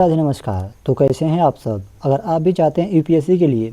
राधे नमस्कार। तो कैसे हैं आप सब। अगर आप भी चाहते हैं यूपीएससी के लिए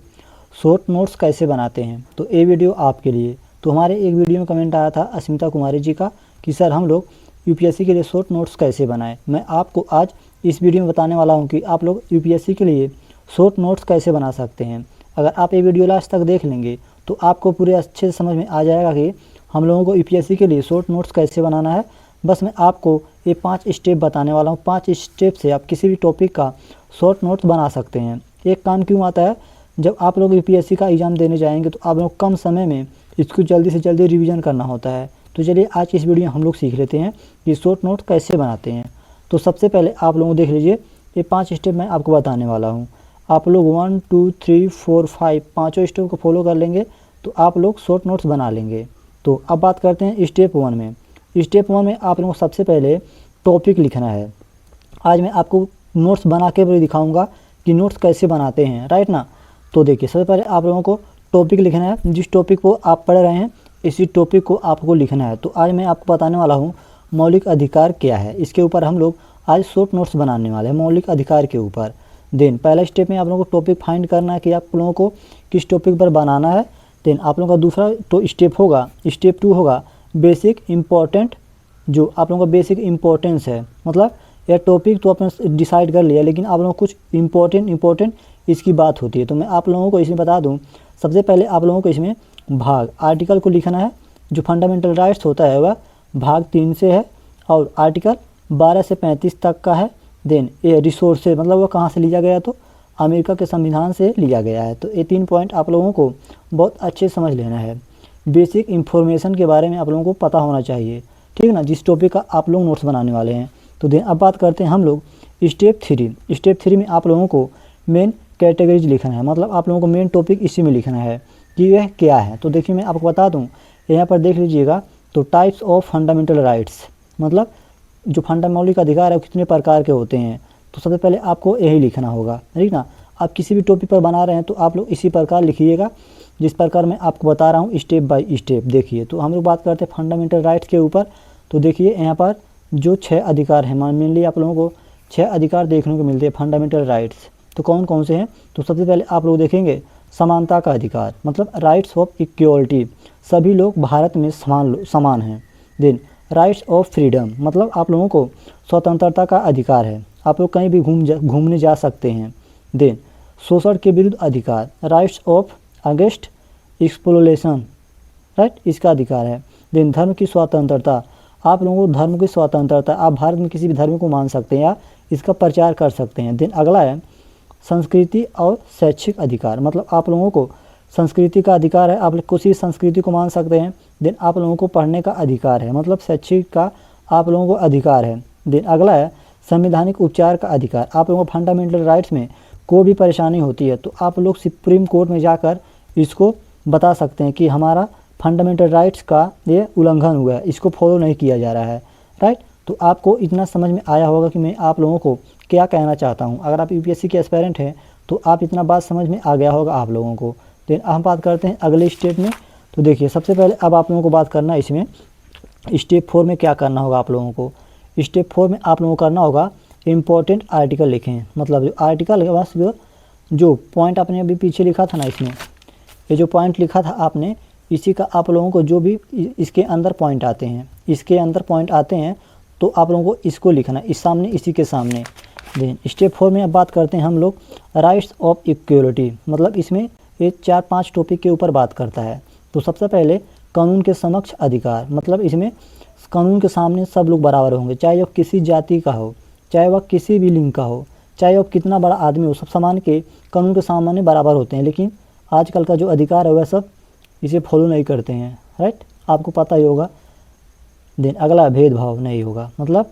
शॉर्ट नोट्स कैसे बनाते हैं तो ये वीडियो आपके लिए। तो हमारे एक वीडियो में कमेंट आया था अस्मिता कुमारी जी का कि सर हम लोग यूपीएससी के लिए शॉर्ट नोट्स कैसे बनाएं। मैं आपको आज इस वीडियो में बताने वाला हूं कि आप लोग यूपीएससी के लिए शॉर्ट नोट्स कैसे बना सकते हैं। अगर आप ये वीडियो लास्ट तक देख लेंगे तो आपको पूरे अच्छे से समझ में आ जाएगा कि हम लोगों को यूपीएससी के लिए शॉर्ट नोट्स कैसे बनाना है। बस मैं आपको ये 5 स्टेप बताने वाला हूँ। 5 स्टेप से आप किसी भी टॉपिक का शॉर्ट नोट्स बना सकते हैं। एक काम क्यों आता है, जब आप लोग यूपीएससी का एग्ज़ाम देने जाएंगे तो आप लोग कम समय में इसको जल्दी से जल्दी रिवीजन करना होता है। तो चलिए आज इस वीडियो में हम लोग सीख लेते हैं कि शॉर्ट नोट्स कैसे बनाते हैं। तो सबसे पहले आप लोग देख लीजिए, ये 5 स्टेप मैं आपको बताने वाला हूँ। आप लोग 1 2 3 4 5 पाँचों स्टेप को फॉलो कर लेंगे तो आप लोग शॉर्ट नोट्स बना लेंगे। तो अब बात करते हैं स्टेप 1 में। स्टेप 1 में आप लोगों को सबसे पहले टॉपिक लिखना है। आज मैं आपको नोट्स बना के भी दिखाऊंगा कि नोट्स कैसे बनाते हैं, राइट ना। तो देखिए सबसे पहले आप लोगों को टॉपिक लिखना है। जिस टॉपिक को आप पढ़ रहे हैं इसी टॉपिक को आपको लिखना है। तो आज मैं आपको बताने वाला हूँ मौलिक अधिकार क्या है। इसके ऊपर हम लोग आज शॉर्ट नोट्स बनाने वाले हैं, मौलिक अधिकार के ऊपर। देन पहला स्टेप में आप लोगों को टॉपिक फाइंड करना है कि आप लोगों को किस टॉपिक पर बनाना है। देन आप लोगों का दूसरा तो स्टेप होगा, स्टेप 2 होगा बेसिक इम्पॉर्टेंट, जो आप लोगों का बेसिक इम्पोर्टेंस है। मतलब यह टॉपिक तो आपने डिसाइड कर लिया लेकिन आप लोगों को कुछ इम्पोर्टेंट इसकी बात होती है। तो मैं आप लोगों को इसमें बता दूं, सबसे पहले आप लोगों को इसमें भाग आर्टिकल को लिखना है। जो फंडामेंटल राइट्स होता है वह भाग 3 से है और आर्टिकल 12 से 35 तक का है। देन ये रिसोर्सेज, मतलब वह कहाँ से लिया गया, तो अमेरिका के संविधान से लिया गया है। तो ये 3 पॉइंट आप लोगों को बहुत अच्छे समझ लेना है। बेसिक इन्फॉर्मेशन के बारे में आप लोगों को पता होना चाहिए, ठीक है ना, जिस टॉपिक का आप लोग नोट्स बनाने वाले हैं। तो देन अब बात करते हैं हम लोग स्टेप 3। स्टेप 3 में आप लोगों को मेन कैटेगरीज लिखना है। मतलब आप लोगों को मेन टॉपिक इसी में लिखना है कि वह क्या है। तो देखिए मैं आपको बता दूं, यहाँ पर देख लीजिएगा तो टाइप्स ऑफ फंडामेंटल राइट्स, मतलब जो मौलिक अधिकार है कितने प्रकार के होते हैं। तो सबसे पहले आपको यही लिखना होगा, ठीक ना। आप किसी भी टॉपिक पर बना रहे हैं तो आप लोग इसी प्रकार लिखिएगा जिस प्रकार मैं आपको बता रहा हूँ स्टेप बाय स्टेप। देखिए तो हम लोग बात करते हैं फंडामेंटल राइट्स के ऊपर। तो देखिए यहाँ पर जो 6 अधिकार हैं, मेनली आप लोगों को 6 अधिकार देखने को मिलते हैं फंडामेंटल राइट्स। तो कौन कौन से हैं, तो सबसे पहले आप लोग देखेंगे समानता का अधिकार, मतलब राइट्स ऑफ इक्वलिटी, सभी लोग भारत में समान हैं। देन राइट्स ऑफ फ्रीडम, मतलब आप लोगों को स्वतंत्रता का अधिकार है, आप लोग कहीं भी घूमने जा सकते हैं। देन शोषण के विरुद्ध अधिकार, rights of against exploitation, right, इसका अधिकार है। देन धर्म की स्वतंत्रता, आप लोगों को धर्म की स्वतंत्रता, आप भारत में किसी भी धर्म को मान सकते हैं या इसका प्रचार कर सकते हैं। देन अगला है संस्कृति और शैक्षिक अधिकार, मतलब आप लोगों को संस्कृति का अधिकार है, आप लोग किसी संस्कृति को मान सकते हैं। देन आप लोगों को पढ़ने का अधिकार है, मतलब शैक्षिक का आप लोगों को अधिकार है। देन अगला है संवैधानिक उपचार का अधिकार, आप लोगों को फंडामेंटल राइट्स में कोई भी परेशानी होती है तो आप लोग सुप्रीम कोर्ट में जाकर इसको बता सकते हैं कि हमारा फंडामेंटल राइट्स का ये उल्लंघन हुआ है, इसको फॉलो नहीं किया जा रहा है, राइट। तो आपको इतना समझ में आया होगा कि मैं आप लोगों को क्या कहना चाहता हूँ। अगर आप यूपीएससी के एस्पायरेंट हैं तो आप इतना बात समझ में आ गया होगा आप लोगों को। देन हम बात करते हैं अगले स्टेप में। तो देखिए सबसे पहले अब आप लोगों को बात करना है इसमें स्टेप 4 में क्या करना होगा आप लोगों को। स्टेप 4 में आप लोगों को करना होगा इम्पोर्टेंट आर्टिकल लिखें, मतलब जो आर्टिकल है बस जो पॉइंट आपने अभी पीछे लिखा था ना, इसमें ये जो पॉइंट लिखा था आपने, इसी का आप लोगों को जो भी इसके अंदर पॉइंट आते हैं, इसके अंदर पॉइंट आते हैं तो आप लोगों को इसको लिखना इस सामने, इसी के सामने। देन स्टेप 4 में अब बात करते हैं हम लोग राइट्स ऑफ इक्वलिटी, मतलब इसमें ये 4-5 टॉपिक के ऊपर बात करता है। तो सबसे पहले कानून के समक्ष अधिकार, मतलब इसमें कानून के सामने सब लोग बराबर होंगे, चाहे वह किसी जाति का हो, चाहे वह किसी भी लिंग का हो, चाहे वह कितना बड़ा आदमी हो, सब समान के कानून के सामने बराबर होते हैं। लेकिन आजकल का जो अधिकार है वह सब इसे फॉलो नहीं करते हैं, राइट, आपको पता ही होगा। देन अगला भेदभाव नहीं होगा, मतलब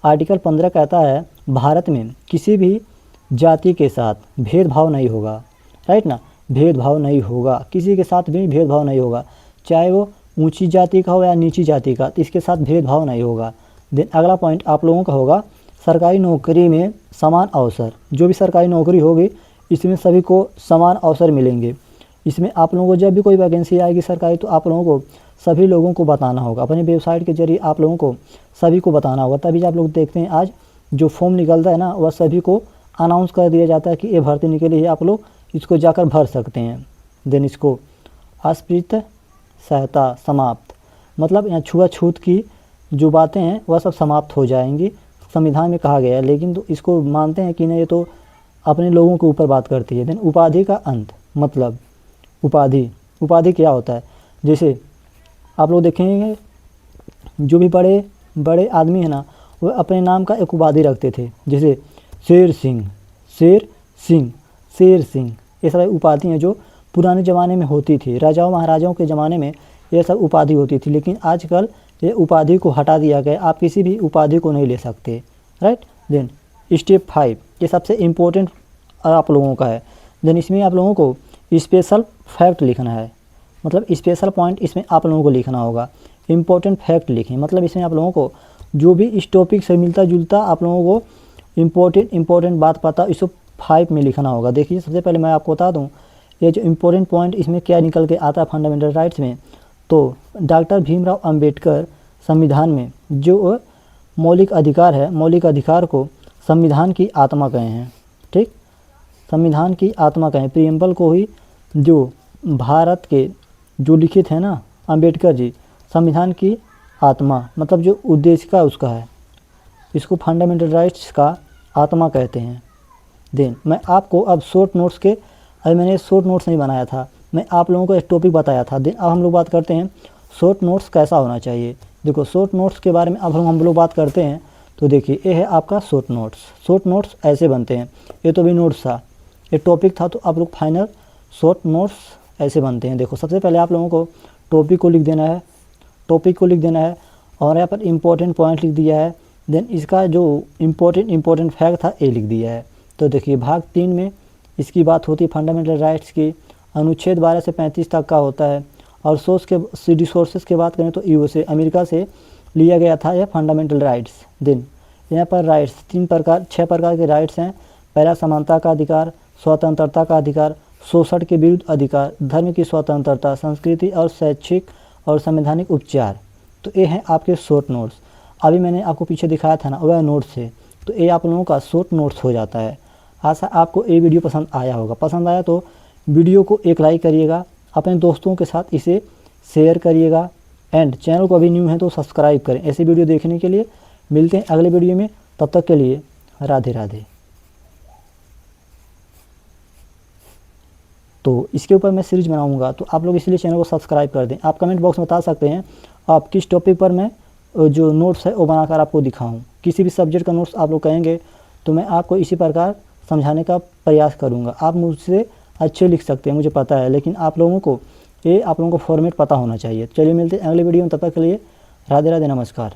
आर्टिकल 15 कहता है भारत में किसी भी जाति के साथ भेदभाव नहीं होगा, राइट ना, भेदभाव नहीं होगा, किसी के साथ भी भेदभाव नहीं होगा, चाहे वो ऊंची जाति का हो या नीची जाति का, तो इसके साथ भेदभाव नहीं होगा। देन अगला पॉइंट आप लोगों का होगा सरकारी नौकरी में समान अवसर, जो भी सरकारी नौकरी होगी इसमें सभी को समान अवसर मिलेंगे। इसमें आप लोगों को जब भी कोई वैकेंसी आएगी सरकारी तो आप लोगों को सभी लोगों को बताना होगा, अपने वेबसाइट के जरिए आप लोगों को सभी को बताना होगा, तभी आप लोग देखते हैं आज जो फॉर्म निकलता है ना वह सभी को अनाउंस कर दिया जाता है कि ये भर्ती निकली है, आप लोग इसको जाकर भर सकते हैं। देन इसको अस्पृश्य सहायता समाप्त, मतलब यहाँ छुआछूत की जो बातें हैं वह सब समाप्त हो जाएंगी, संविधान में कहा गया है। लेकिन तो इसको मानते हैं कि नहीं, ये तो अपने लोगों के ऊपर बात करती है। देन उपाधि का अंत, मतलब उपाधि क्या होता है? जैसे आप लोग देखेंगे जो भी बड़े बड़े आदमी है ना, वो अपने नाम का एक उपाधि रखते थे, जैसे शेर सिंह, ये सारी उपाधि हैं जो पुराने ज़माने में होती थी, राजाओं महाराजाओं के ज़माने में ये सब उपाधि होती थी। लेकिन आजकल ये उपाधि को हटा दिया गया, आप किसी भी उपाधि को नहीं ले सकते, राइट। देन स्टेप 5, ये सबसे इम्पोर्टेंट आप लोगों का है। देन इसमें आप लोगों को स्पेशल फैक्ट लिखना है, मतलब स्पेशल पॉइंट इसमें आप लोगों को लिखना होगा। इम्पोर्टेंट फैक्ट लिखें, मतलब इसमें आप लोगों को जो भी इस टॉपिक से मिलता जुलता आप लोगों को इम्पोर्टेंट बात पता इसको 5 में लिखना होगा। देखिए सबसे पहले मैं आपको बता दूं, ये जो इम्पोर्टेंट पॉइंट इसमें क्या निकल के आता है फंडामेंटल राइट्स में, तो डॉक्टर भीमराव अंबेडकर संविधान में जो मौलिक अधिकार है, मौलिक अधिकार को संविधान की आत्मा कहे हैं, ठीक, संविधान की आत्मा कहें। प्रियम्बल को ही जो भारत के जो लिखित है ना अंबेडकर जी, संविधान की आत्मा मतलब जो उद्देश्य का उसका है, इसको फंडामेंटल राइट्स का आत्मा कहते हैं। देन मैं आपको अब शॉर्ट नोट्स के, अभी मैंने शॉर्ट नोट्स नहीं बनाया था, मैं आप लोगों को एक टॉपिक बताया था। देन अब हम लोग बात करते हैं शॉर्ट नोट्स कैसा होना चाहिए। देखो शॉर्ट नोट्स के बारे में अब हम लोग बात करते हैं, तो देखिए ये है आपका शॉर्ट नोट्स। शॉर्ट नोट्स ऐसे बनते हैं, ये तो भी नोट्स था, ये टॉपिक था, तो आप लोग फाइनल शॉर्ट नोट्स ऐसे बनते हैं। देखो सबसे पहले आप लोगों को टॉपिक को लिख देना है, और यहाँ पर इम्पोर्टेंट पॉइंट लिख दिया है। देन इसका जो इम्पोर्टेंट फैक्ट था ये लिख दिया है। तो देखिए भाग 3 में इसकी बात होती है फंडामेंटल राइट्स की, अनुच्छेद 12 से 35 तक का होता है। और सोर्स के रिसोर्सेज की बात करें तो यूएसए अमेरिका से लिया गया था यह फंडामेंटल राइट्स। देन यहाँ पर राइट्स 6 प्रकार के राइट्स हैं। पहला समानता का अधिकार, स्वतंत्रता का अधिकार, शोषण के विरुद्ध अधिकार, धर्म की स्वतंत्रता, संस्कृति और शैक्षिक और संवैधानिक उपचार। तो ये हैं आपके शॉर्ट नोट्स। अभी मैंने आपको पीछे दिखाया था ना वह नोट्स है, तो ये आप लोगों का शॉर्ट नोट्स हो जाता है। आशा आपको ये वीडियो पसंद आया होगा। पसंद आया तो वीडियो को एक लाइक करिएगा, अपने दोस्तों के साथ इसे शेयर करिएगा, एंड चैनल को अभी न्यू है तो सब्सक्राइब करें ऐसे वीडियो देखने के लिए। मिलते हैं अगले वीडियो में, तब तक के लिए राधे राधे। तो इसके ऊपर मैं सीरीज बनाऊंगा, तो आप लोग इसलिए चैनल को सब्सक्राइब कर दें। आप कमेंट बॉक्स में बता सकते हैं आप किस टॉपिक पर मैं जो नोट्स है वो बनाकर आपको दिखाऊं। किसी भी सब्जेक्ट का नोट्स आप लोग कहेंगे तो मैं आपको इसी प्रकार समझाने का प्रयास करूंगा। आप मुझसे अच्छे लिख सकते हैं मुझे पता है, लेकिन आप लोगों को फॉर्मेट पता होना चाहिए। चलिए मिलते हैं अगले वीडियो में, तब तक के लिए राधे राधे, नमस्कार।